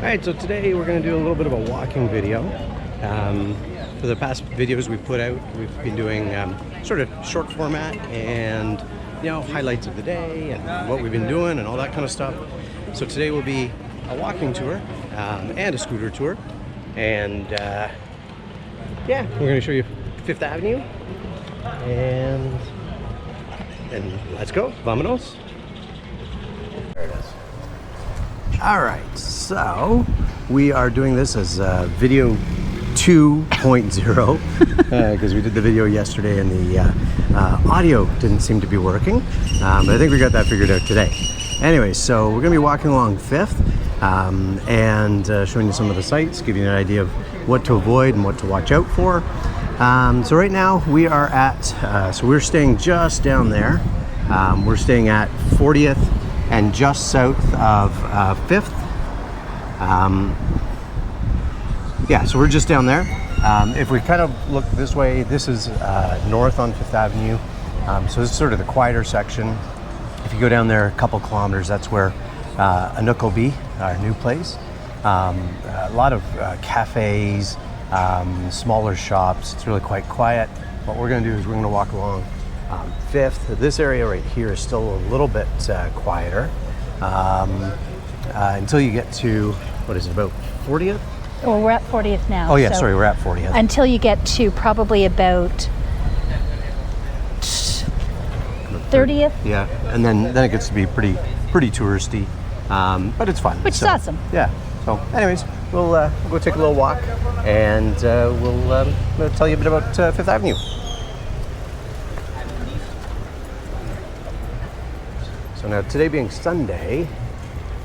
Alright, so today we're going to do a little bit of a walking video. For the past videos we've put out, we've been doing sort of short format and, you know, highlights of the day and what we've been doing and all that kind of stuff. So today will be a walking tour and a scooter tour. And yeah, we're going to show you Fifth Avenue. And let's go. Vamonos. There it is. Alright, so we are doing this as video 2.0 because we did the video yesterday and the audio didn't seem to be working, but I think we got that figured out today. Anyway, so we're going to be walking along 5th and showing you some of the sights, giving you an idea of what to avoid and what to watch out for. So right now we are at, so we're staying just down there. We're staying at 40th and just south of 5th. Yeah, so we're just down there. If we kind of look this way, this is north on 5th Avenue. So this is sort of the quieter section. If you go down there a couple kilometers, that's where Canucks will be, our new place. A lot of cafes, smaller shops. It's really quite quiet. What we're going to do is we're going to walk along 5th. This area right here is still a little bit quieter until you get to, what is it, about 40th? Well, we're at 40th now. Oh yeah, so sorry, we're at 40th. Until you get to probably about 30th. Yeah, and then it gets to be pretty touristy, but it's fun. Which is awesome. Yeah. So, anyways, we'll go take a little walk, and we'll tell you a bit about 5th Avenue. So now, today being Sunday,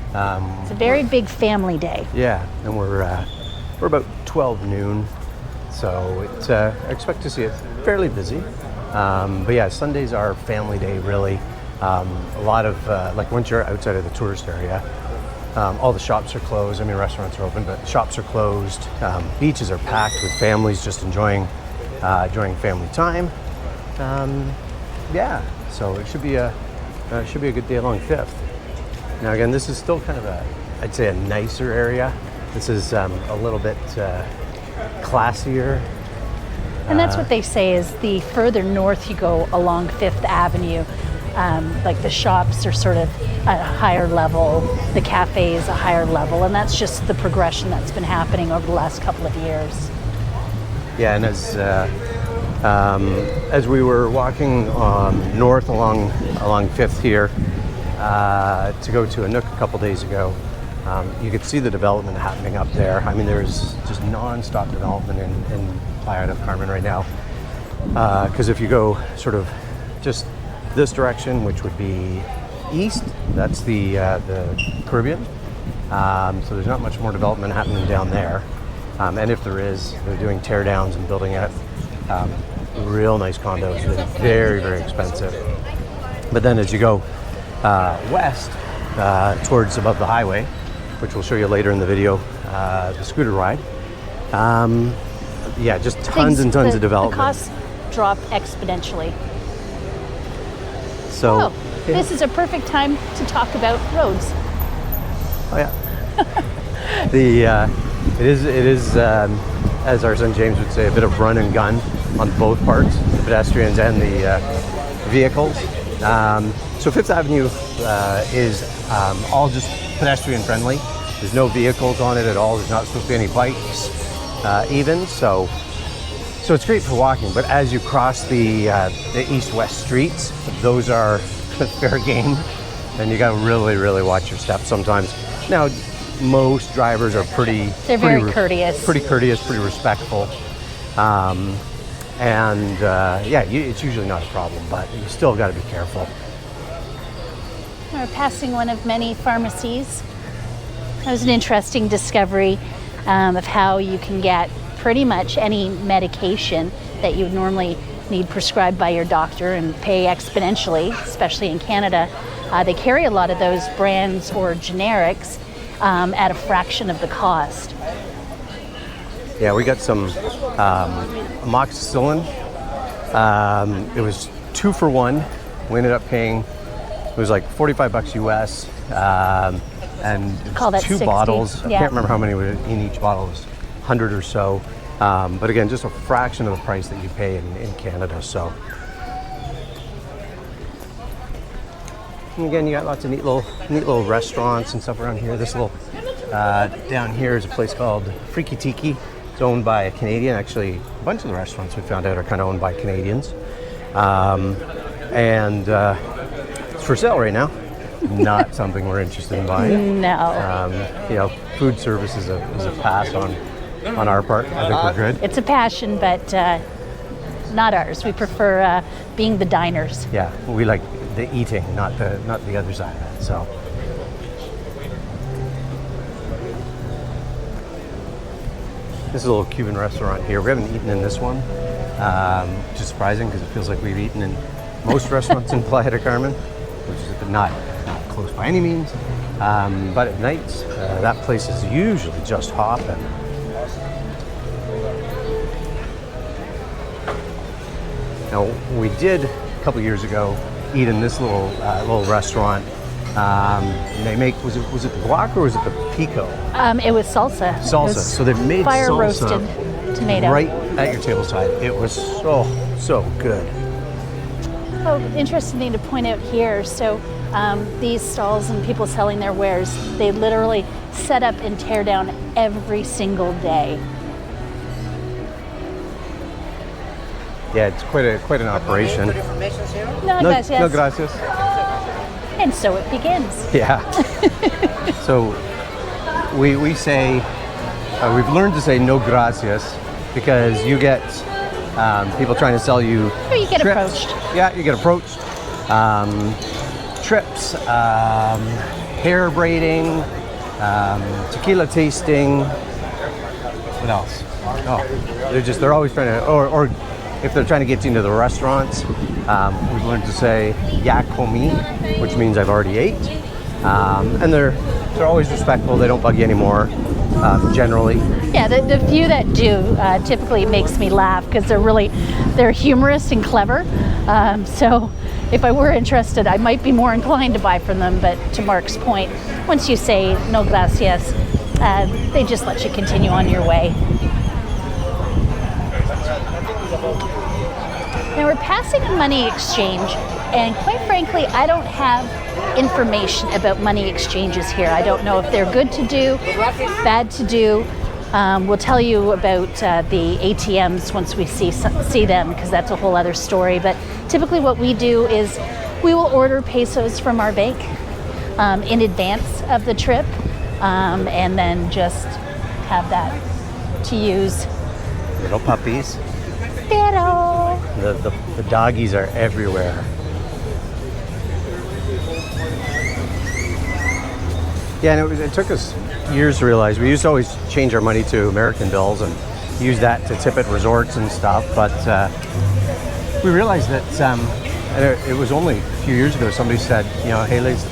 it's a very big family day. Yeah, and we're about 12 noon, so I expect to see it fairly busy. But yeah, Sundays are family day, really. A lot of, like once you're outside of the tourist area, all the shops are closed. I mean, restaurants are open, but shops are closed. Beaches are packed with families just enjoying family time. Yeah, so it should be a good day along 5th. Now again, this is still kind of I'd say a nicer area. This is a little bit classier. And that's what they say is the further north you go along 5th Avenue, like the shops are sort of at a higher level, the cafes a higher level, and that's just the progression that's been happening over the last couple of years. Yeah, and as we were walking north along 5th here to go to Canucks a couple days ago, you could see the development happening up there. I mean, there's just non-stop development in Playa del Carmen right now. Because if you go sort of just this direction, which would be east, that's the Caribbean. So there's not much more development happening down there. And if there is, they're doing tear downs and building out real nice condos. They're very, very expensive. But then as you go west towards above the highway, which we'll show you later in the video, the scooter ride. Yeah, just tons and tons of development. The costs drop exponentially. So this is a perfect time to talk about roads. Oh yeah. It is as our son James would say, a bit of run and gun on both parts, the pedestrians and the vehicles. So 5th Avenue is all just pedestrian friendly. There's no vehicles on it at all. There's not supposed to be any bikes even. So it's great for walking. But as you cross the east-west streets, those are fair game. And you got to really, really watch your steps sometimes. Now, most drivers are They're very courteous. Pretty courteous, pretty respectful. Yeah, it's usually not a problem, but you still got to be careful. We're passing one of many pharmacies. That was an interesting discovery of how you can get pretty much any medication that you would normally need prescribed by your doctor and pay exponentially, especially in Canada. They carry a lot of those brands or generics at a fraction of the cost. Yeah, we got some amoxicillin. It was 2 for 1. We ended up paying, it was like $45 US. and Call that 2 60. bottles. I Yeah. can't remember how many were in each bottle. It was 100 or so. But again, just a fraction of the price that you pay in Canada. So, and again, you got lots of neat little restaurants and stuff around here. This little down here is a place called Freaky Tiki. It's owned by a Canadian. Actually, a bunch of the restaurants we found out are kind of owned by Canadians. And it's for sale right now. Not something we're interested in buying. No. Food service is a pass on our part. I think we're good. It's a passion, but not ours. We prefer being the diners. Yeah, we like the eating, not the other side of it. So. This is a little Cuban restaurant here. We haven't eaten in this one, which is surprising because it feels like we've eaten in most restaurants in Playa del Carmen, which is not close by any means. But at night, that place is usually just hopping. Now, we did a couple years ago eat in this little restaurant. And they make, was it the guac or was it the pico? It was salsa. Salsa. It was so they've made fire salsa roasted tomato. right at your tableside. It was so good. Oh, interesting thing to point out here. So these stalls and people selling their wares, they literally set up and tear down every single day. Yeah, it's quite an operation. No, gracias. No, gracias. And so it begins. Yeah. So we say, we've learned to say no gracias because you get people trying to sell you Or you get trips. approached. Yeah, you get approached. Trips, hair braiding, tequila tasting. What else? Oh, they're always trying to, or if they're trying to get you into the restaurants, we've learned to say ya comí, which means I've already ate. And they're always respectful. They don't bug you anymore, generally. Yeah, the few that do typically makes me laugh because they're humorous and clever. So if I were interested, I might be more inclined to buy from them. But to Mark's point, once you say no gracias, they just let you continue on your way. Now we're passing a money exchange, and quite frankly, I don't have information about money exchanges here. I don't know if they're good to do, bad to do. We'll tell you about the ATMs once we see them, because that's a whole other story. But typically what we do is we will order pesos from our bank in advance of the trip, and then just have that to use. Little puppies. Pero The doggies are everywhere. Yeah, and it took us years to realize. We used to always change our money to American bills and use that to tip at resorts and stuff. But we realized that, and it was only a few years ago, somebody said, hey, let's,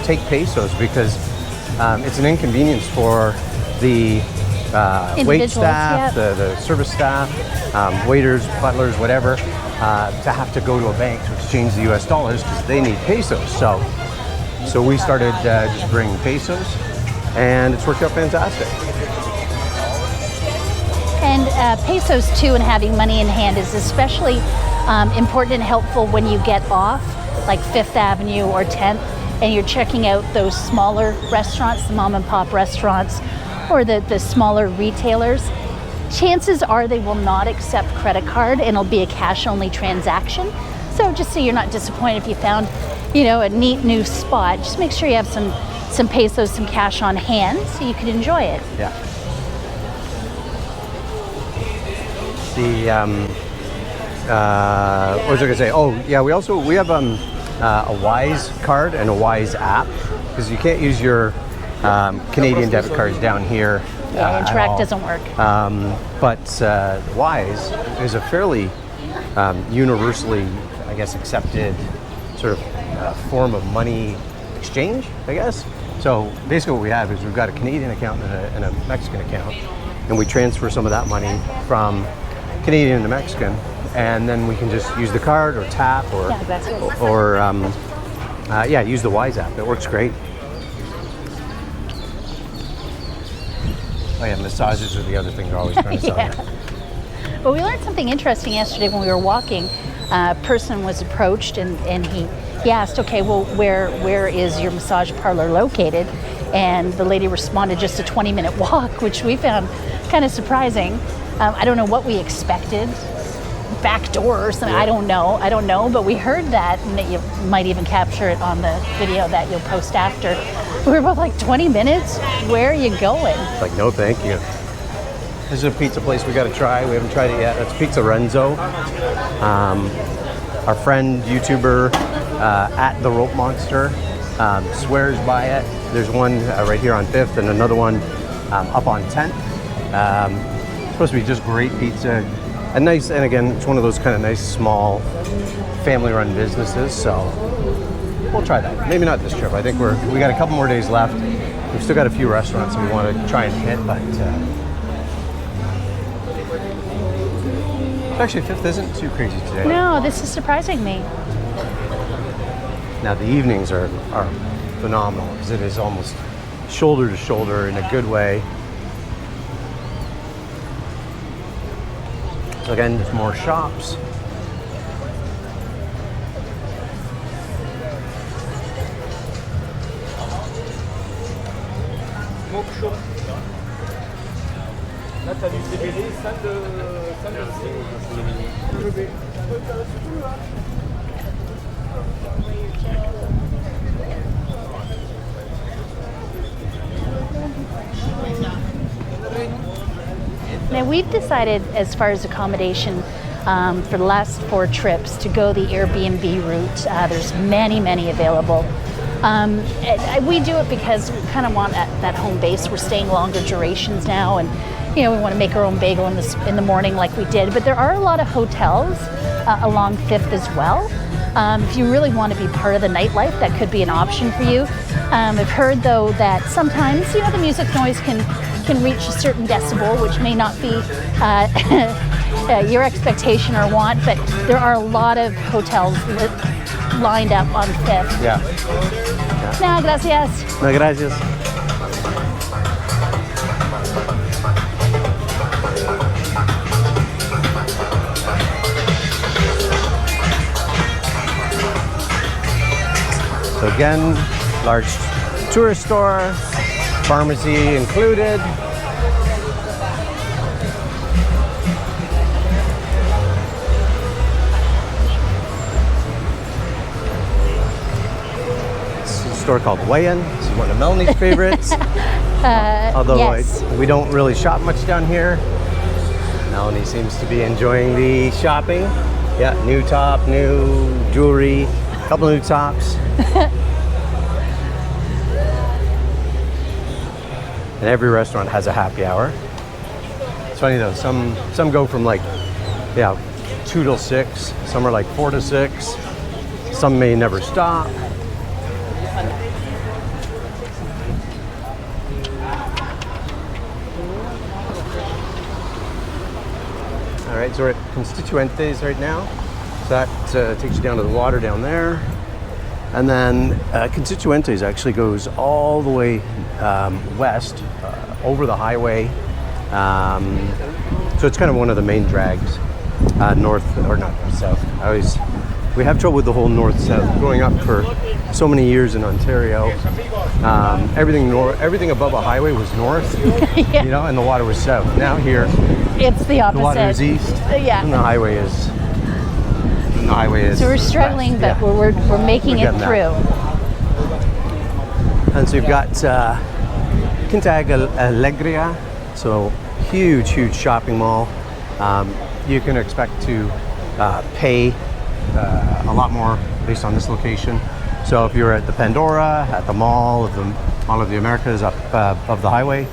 take pesos because it's an inconvenience for the wait staff, yep. the service staff, waiters, butlers, whatever, to have to go to a bank to exchange the US dollars because they need pesos. So we started just bringing pesos, and it's worked out fantastic. And pesos too, and having money in hand is especially important and helpful when you get off, like 5th Avenue or 10th, and you're checking out those smaller restaurants, the mom and pop restaurants, or the smaller retailers. Chances are they will not accept credit card and it'll be a cash only transaction. So just so you're not disappointed if you found, a neat new spot, just make sure you have some pesos, some cash on hand so you can enjoy it. Yeah. What was I gonna say? Oh yeah, we have a Wise card and a Wise app because you can't use your Canadian debit cards down here. Yeah, Interact doesn't work. But Wise is a fairly universally, I guess, accepted sort of form of money exchange, I guess. So basically what we have is we've got a Canadian account and a Mexican account, and we transfer some of that money from Canadian to Mexican, and then we can just use the card or tap or use the Wise app. It works great. Oh yeah, massages are the other thing they're always trying to sell Yeah. you. But we learned something interesting yesterday when we were walking. A person was approached and he asked, okay, well, where is your massage parlor located? And the lady responded, just a 20-minute walk, which we found kind of surprising. I don't know what we expected. Back door or something. Yeah. I don't know, but we heard that, and that you might even capture it on the video that you'll post after. We were both like, 20 minutes? Where are you going? It's like, no, thank you. This is a pizza place we got to try. We haven't tried it yet. It's Pizza Renzo. Our friend, YouTuber, at the Rope Monster, swears by it. There's one right here on 5th and another one up on 10th. Supposed to be just great pizza. And nice, and again, it's one of those kind of nice, small, family-run businesses, so we'll try that. Maybe not this trip. I think we got a couple more days left. We've still got a few restaurants that we want to try and hit, but actually 5th isn't too crazy today. No, this is surprising me. Now the evenings are phenomenal because it is almost shoulder to shoulder in a good way. So again, there's more shops. Là, t'as du CBD, salle de bébé. Now we've decided, as far as accommodation, for the last 4 trips to go the Airbnb route. There's many available. We do it because we kind of want that home base. We're staying longer durations now, and we want to make our own bagel in the morning like we did. But there are a lot of hotels along 5th as well. If you really want to be part of the nightlife, that could be an option for you. I've heard though that sometimes the music noise can reach a certain decibel, which may not be your expectation or want, but there are a lot of hotels lined up on 5th. Yeah. No, gracias. No, gracias. So again, large tourist store, pharmacy included. It's a store called Weigh-In. This is one of Melanie's favorites. Although yes. we don't really shop much down here. Melanie seems to be enjoying the shopping. Yeah, new top, new jewelry, couple new tops. And every restaurant has a happy hour. It's funny though, some go from 2 till 6, some are like 4 to 6, some may never stop. All right, so we're at Constituentes right now. So that takes you down to the water down there. And then Constituentes actually goes all the way west, over the highway. So it's kind of one of the main drags, north, or not south. We have trouble with the whole north-south. Growing up for so many years in Ontario, everything above a highway was north, Yeah. and the water was south. Now here, It's the opposite. the water is east, Yeah. and the highway is. So we're struggling, west. but we're making We're it getting through. And so you've got Quinta Alegria, so huge shopping mall. You can expect to pay a lot more based on this location. So if you're at the Pandora, at the Mall of the Americas up the highway,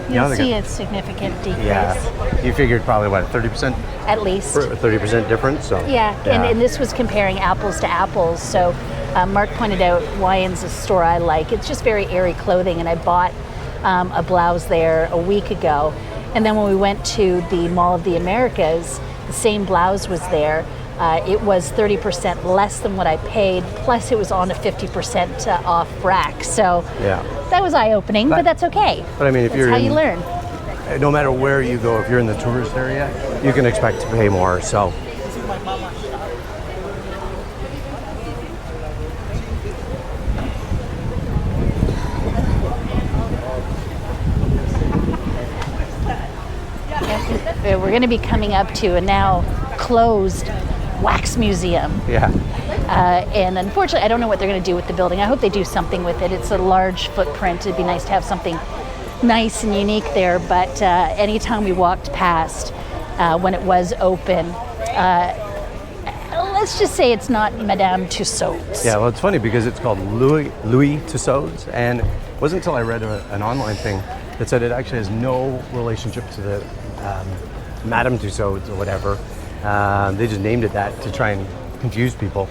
You'll see a significant decrease. Yeah, you figured probably what, 30%? At least. 30% difference. So Yeah, and this was comparing apples to apples. So Mark pointed out Wyand's a store I like. It's just very airy clothing, and I bought a blouse there a week ago. And then when we went to the Mall of the Americas, the same blouse was there, It was 30% less than what I paid, plus it was on a 50% off rack. So Yeah. that was eye-opening, but that's okay. But I mean, if That's you're how in, you learn. no matter where you go, if you're in the tourist area, you can expect to pay more. So We're going to be coming up to a now closed wax museum. yeah. And unfortunately, I don't know what they're going to do with the building. I hope they do something with it. It's a large footprint. It'd be nice to have something nice and unique there. But anytime we walked past when it was open, let's just say it's not Madame Tussauds. Yeah, well, it's funny because it's called Louis Tussauds, and it wasn't until I read an online thing that said it actually has no relationship to the Madame Tussauds or whatever. They just named it that to try and confuse people.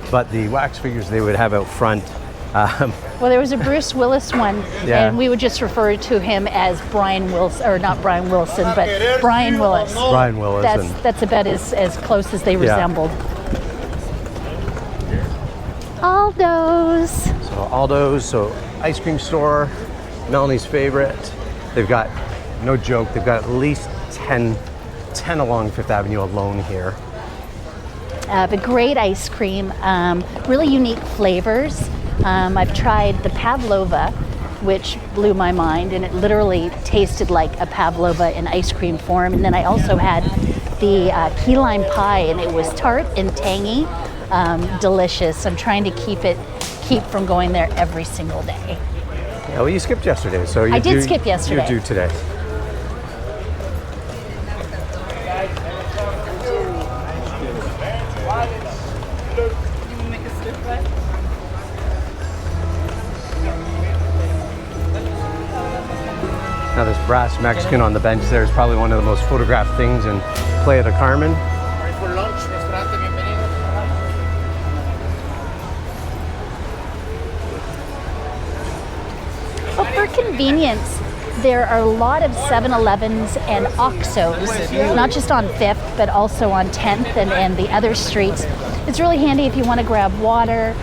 But the wax figures they would have out front. Well, there was a Bruce Willis one, Yeah. and we would just refer to him as Brian Wilson, or not Brian Wilson, but Brian Willis. Brian Willis. That's about as close as they resembled. Aldo's. So Aldo's, so ice cream store, Melanie's favorite. They've got, no joke, they've got at least 10 along Fifth Avenue alone here. But great ice cream, really unique flavors. I've tried the pavlova, which blew my mind, and it literally tasted like a pavlova in ice cream form. And then I also had the key lime pie, and it was tart and tangy, delicious. I'm trying to keep from going there every single day. Yeah, well, you skipped yesterday, so I did skip yesterday. You're due today. Now this brass Mexican on the bench there is probably one of the most photographed things in Playa del Carmen. For lunch, restaurante, bienvenido. Well, for convenience, there are a lot of 7-Elevens and Oxos, not just on 5th, but also on 10th and the other streets. It's really handy if you want to grab water.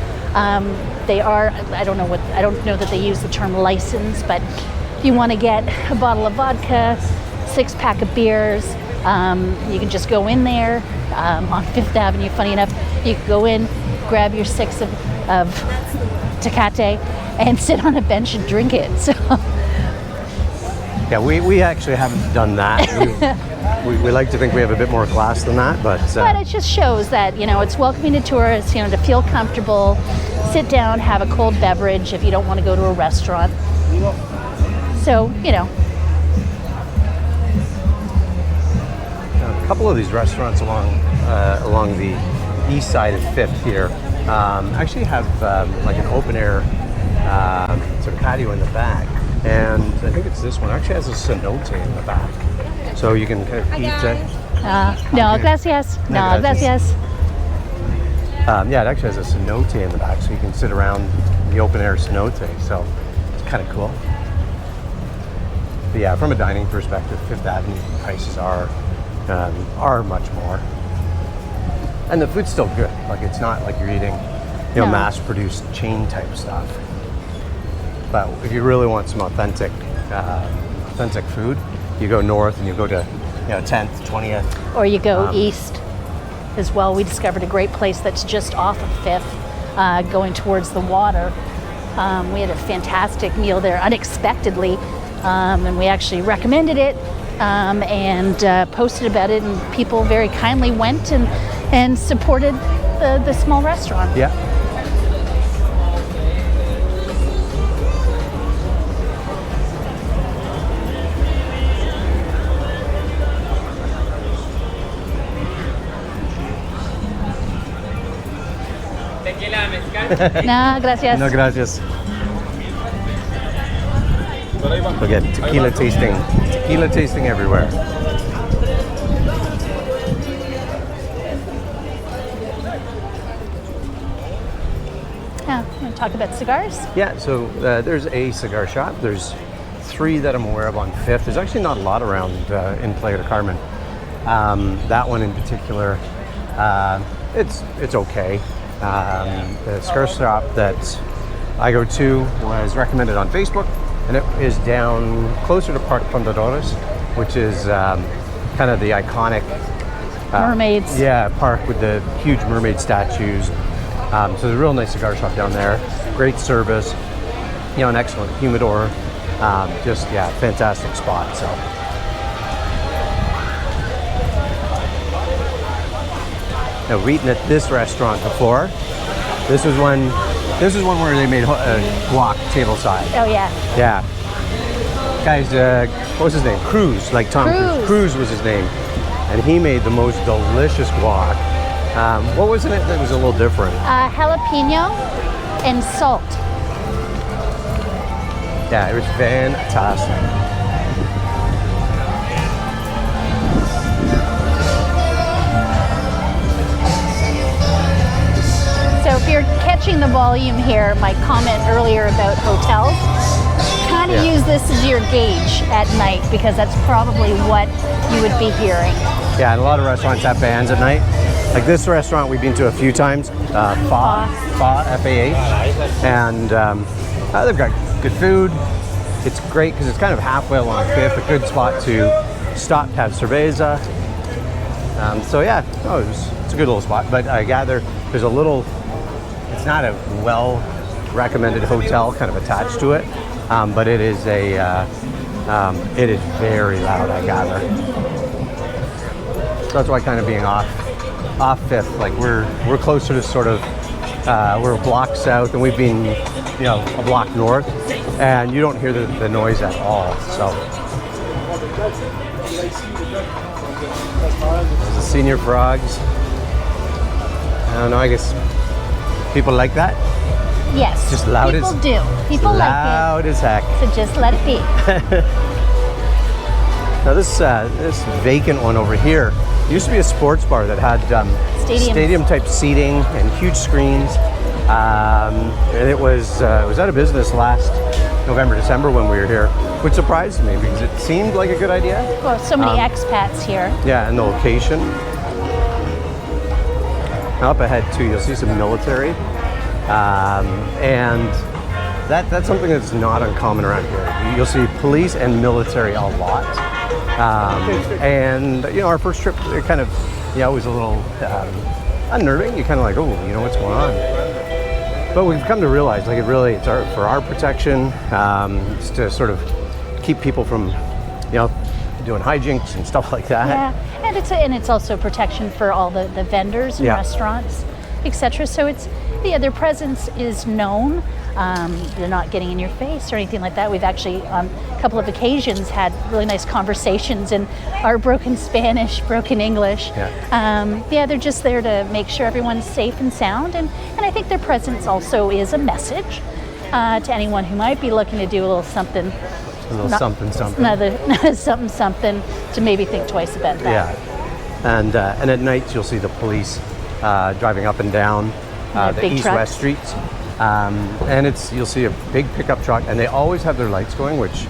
They are, I don't know that they use the term license, but if you want to get a bottle of vodka, 6-pack of beers, you can just go in there on 5th Avenue. Funny enough, you can go in, grab your 6 of Tecate, and sit on a bench and drink it. So. Yeah, we actually haven't done that. we like to think we have a bit more class than that, but it just shows that, it's welcoming to tourists, to feel comfortable, sit down, have a cold beverage if you don't want to go to a restaurant. So, a couple of these restaurants along the east side of 5th here actually have like an open air sort of patio in the back. And I think it's this one. It actually has a cenote in the back. So you can kind of eat. No, gracias. No, gracias. Yeah, it actually has a cenote in the back, so you can sit around the open air cenote. So it's kind of cool. But yeah, from a dining perspective, Fifth Avenue prices are much more. And the food's still good. Like, it's not like you're eating, No. mass-produced chain type stuff. But if you really want some authentic food, you go north and you go to 10th, 20th. Or you go east as well. We discovered a great place that's just off of 5th, going towards the water. We had a fantastic meal there unexpectedly, and we actually recommended it and posted about it, and people very kindly went and supported the small restaurant. Yeah. Tequila, mezcal. No, gracias. No, gracias. Look at tequila tasting everywhere. Yeah, you want to talk about cigars? Yeah, so there's a cigar shop. There's 3 that I'm aware of on 5th. There's actually not a lot around in Playa del Carmen. That one in particular It's okay. The cigar shop that I go to was recommended on Facebook, and it is down closer to Park Fundadores, which is kind of the iconic Mermaids. yeah, park with the huge mermaid statues. So there's a real nice cigar shop down there. Great service, an excellent humidor. Just fantastic spot. So. Now, we've eaten at this restaurant before. This is one where they made guac tableside. Oh yeah. Yeah. Guys, what was his name? Cruz, like Tom Cruise. Cruz was his name. And he made the most delicious guac. What was in it that was a little different? Jalapeno and salt. Yeah, it was fantastic. So if you're catching the volume here, my comment earlier about hotels, kind of use this as your gauge at night, because that's probably what you would be hearing. Yeah, and a lot of restaurants have bands at night. Like this restaurant we've been to a few times, F-A-H, and they've got good food. It's great because it's kind of halfway along Fifth, a good spot to stop to have cerveza. It's a good little spot. But I gather there's it's not a well-recommended hotel kind of attached to it, but it is it is very loud, I gather. So that's why kind of being off Fifth, like we're closer to sort of we're a block south, and we've been a block north, and you don't hear the noise at all. So the senior frogs. I don't know. I guess people like that. Yes. Just loud people as do. People like it. Loud as heck. So just let it be. Now this vacant one over here used to be a sports bar that had stadium type seating and huge screens, and it was out of business last November, December when we were here, which surprised me because it seemed like a good idea. Well, so many expats here. Yeah, and the location. Now up ahead too, you'll see some military, and that's something that's not uncommon around here. You'll see police and military a lot. And our first trip, it kind of, was a little unnerving. You kind of like, oh, what's going on? But we've come to realize, like, it's for our protection, it's to sort of keep people from, doing hijinks and stuff like that. Yeah, and it's also protection for all the vendors and restaurants, etc. So their presence is known. They're not getting in your face or anything like that. We've actually, on a couple of occasions, had really nice conversations in our broken Spanish, broken English. They're just there to make sure everyone's safe and sound. And I think their presence also is a message to anyone who might be looking to do a little something. Something. Another something to maybe think twice about that. Yeah. And at night, you'll see the police driving up and down the east-west streets. And you'll see a big pickup truck, and they always have their lights going, which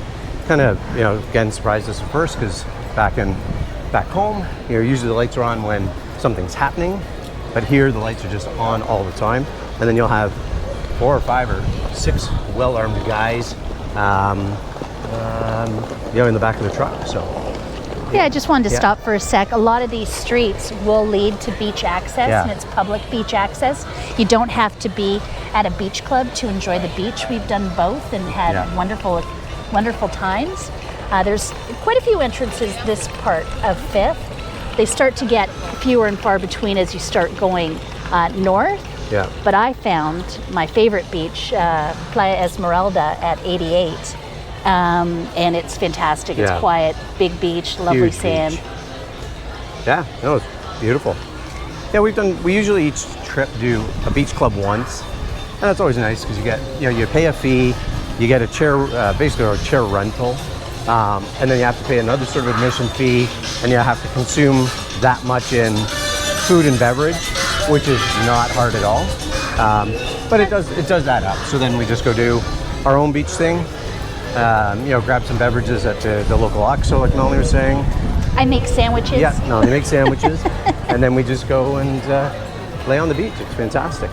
kind of, again, surprised us at first, because back home, usually the lights are on when something's happening, but here the lights are just on all the time. And then you'll have 4 or 5 or 6 well-armed guys, in the back of the truck. So. Yeah, I just wanted to stop for a sec. A lot of these streets will lead to beach access, and it's public beach access. You don't have to be at a beach club to enjoy the beach. We've done both and had wonderful times. There's quite a few entrances this part of Fifth. They start to get fewer and far between as you start going north. Yeah. But I found my favorite beach, Playa Esmeralda at 88. And it's fantastic. It's quiet, big beach, lovely huge sand. Beach. Yeah, no, it's beautiful. Yeah, we usually each trip do a beach club once, and that's always nice because you get, you pay a fee, you get a chair, basically a chair rental, and then you have to pay another sort of admission fee, and you have to consume that much in food and beverage, which is not hard at all. But it does add up. So then we just go do our own beach thing. Grab some beverages at the local OXXO, like Melanie was saying, I make sandwiches. Yeah, no, they make sandwiches, and then we just go and lay on the beach. It's fantastic.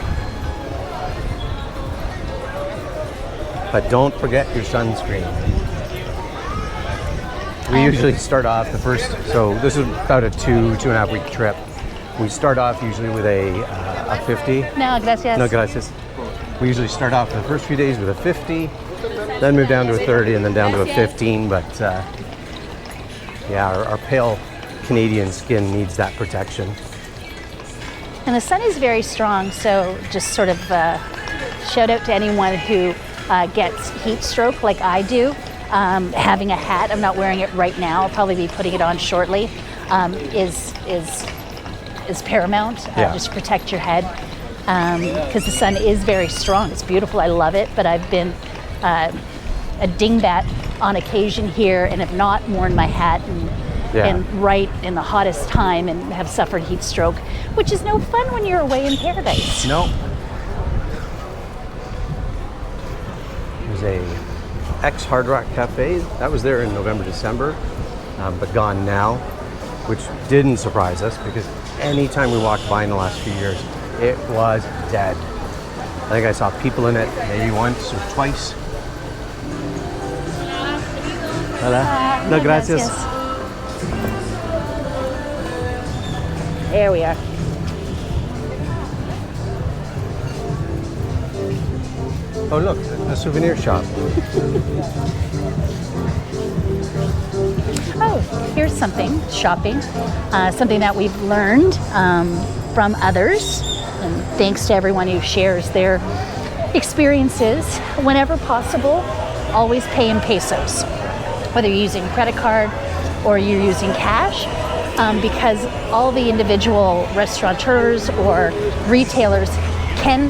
But don't forget your sunscreen. We usually start off the first, so this is about a 2.5 week trip. We start off usually with a 50. No, gracias. No, gracias. We usually start off the first few days with a 50, then move down to a 30, and then down to a 15. But yeah, our pale Canadian skin needs that protection. And the sun is very strong, so just sort of shout out to anyone who gets heat stroke like I do. Having a hat, I'm not wearing it right now, I'll probably be putting it on shortly, is paramount. Yeah. Just protect your head, because the sun is very strong. It's beautiful, I love it, but I've been a dingbat on occasion here and have not worn my hat and right in the hottest time and have suffered heat stroke, which is no fun when you're away in paradise. No. There's a ex-Hard Rock Cafe. That was there in November, December, but gone now, which didn't surprise us because anytime we walked by in the last few years, it was dead. I think I saw people in it maybe once or twice. Hola. No, gracias. There we are. Oh look, a souvenir shop. Oh, here's something, shopping, something that we've learned from others, and thanks to everyone who shares their experiences. Whenever possible, always pay in pesos, whether you're using a credit card or you're using cash, because all the individual restaurateurs or retailers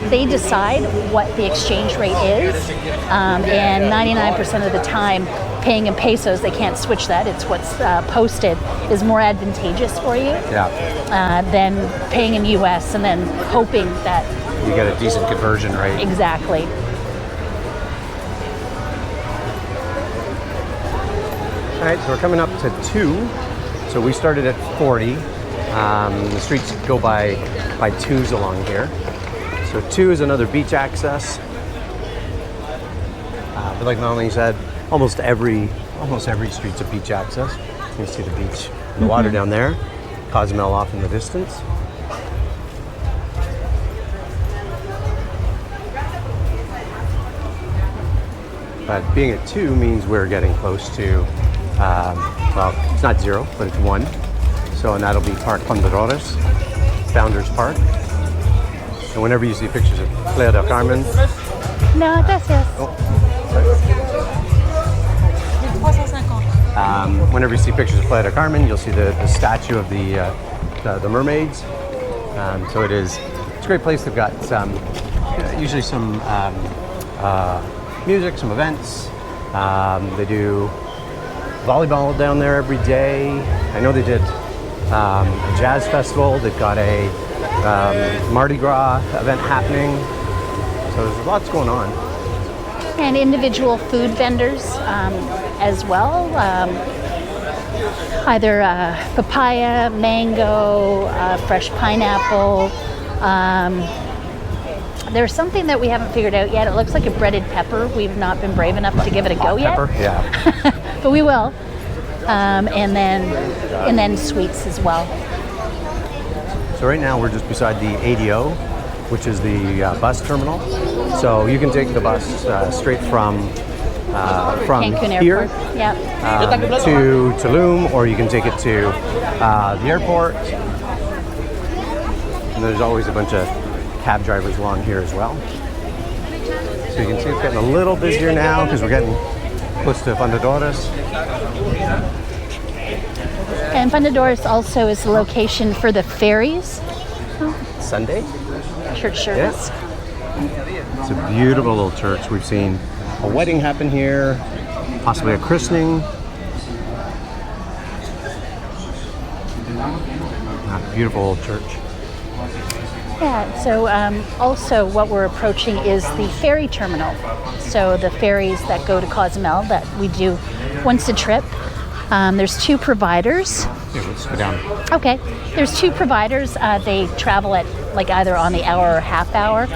they decide what the exchange rate is, and 99% of the time paying in pesos, they can't switch that. It's what's posted is more advantageous for you than paying in US and then hoping that You get a decent conversion rate. Exactly. All right, so we're coming up to 2. So we started at 40. The streets go by 2s along here. So 2 is another beach access. But like Melanie said, almost every street's a beach access. You can see the beach, the water down there, Cozumel off in the distance. But being at 2 means we're getting close to, well, it's not 0, but it's 1. So, and that'll be Park Fundadores, Founders Park. And whenever you see pictures of Playa del Carmen, No, gracias. Whenever you see pictures of Playa del Carmen, you'll see the statue of the mermaids. So it's a great place. They've got usually some music, some events. They do volleyball down there every day. I know they did a jazz festival. They've got a Mardi Gras event happening. So there's lots going on. And individual food vendors as well. Either papaya, mango, fresh pineapple. There's something that we haven't figured out yet. It looks like a breaded pepper. We've not been brave enough to give it a go yet. Pepper, yeah. But we will. And then sweets as well. So right now we're just beside the ADO, which is the bus terminal. So you can take the bus straight from Cancun here Airport. Yep. to Tulum, or you can take it to the airport. And there's always a bunch of cab drivers along here as well. So you can see it's getting a little busier now because we're getting close to Fundadores. And Fundadores also is the location for the ferries. Sunday. Church service. Yeah. It's a beautiful little church. We've seen a wedding happen here, possibly a christening. Beautiful old church. Yeah, so also what we're approaching is the ferry terminal. So the ferries that go to Cozumel that we do once a trip. There's 2 providers. Yeah, let's go down. Okay, there's two providers. They travel at like either on the hour or half hour.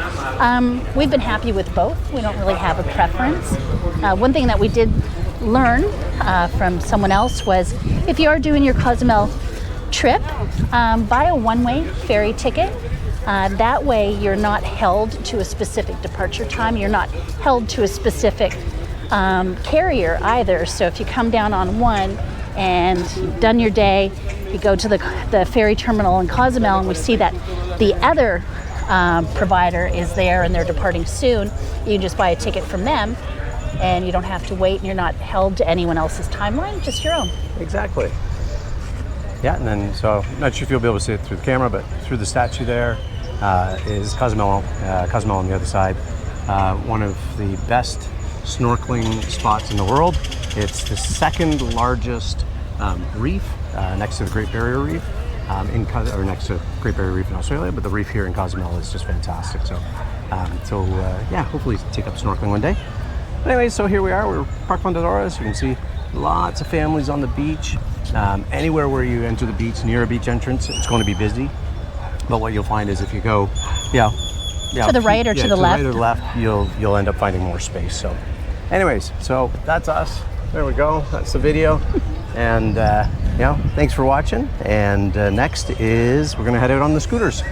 We've been happy with both. We don't really have a preference. One thing that we did learn from someone else was if you are doing your Cozumel trip, buy a one-way ferry ticket. That way you're not held to a specific departure time. You're not held to a specific carrier either. So if you come down on one and you've done your day, you go to the ferry terminal in Cozumel and we see that the other provider is there and they're departing soon, you can just buy a ticket from them and you don't have to wait and you're not held to anyone else's timeline, just your own. Exactly. Yeah, and then, so not sure if you'll be able to see it through the camera, but through the statue there is Cozumel on the other side. One of the best snorkeling spots in the world. It's the second largest reef next to the Great Barrier Reef, or next to Great Barrier Reef in Australia, but the reef here in Cozumel is just fantastic. So, yeah, hopefully take up snorkeling one day. But anyway, so here we are. We're Park Fundadora. As you can see, lots of families on the beach. Anywhere where you enter the beach near a beach entrance, it's going to be busy. But what you'll find is if you go, To the right or to the left? right or left, you'll end up finding more space. So, anyways, so that's us. There we go. That's the video. And thanks for watching. And next is we're gonna head out on the scooters.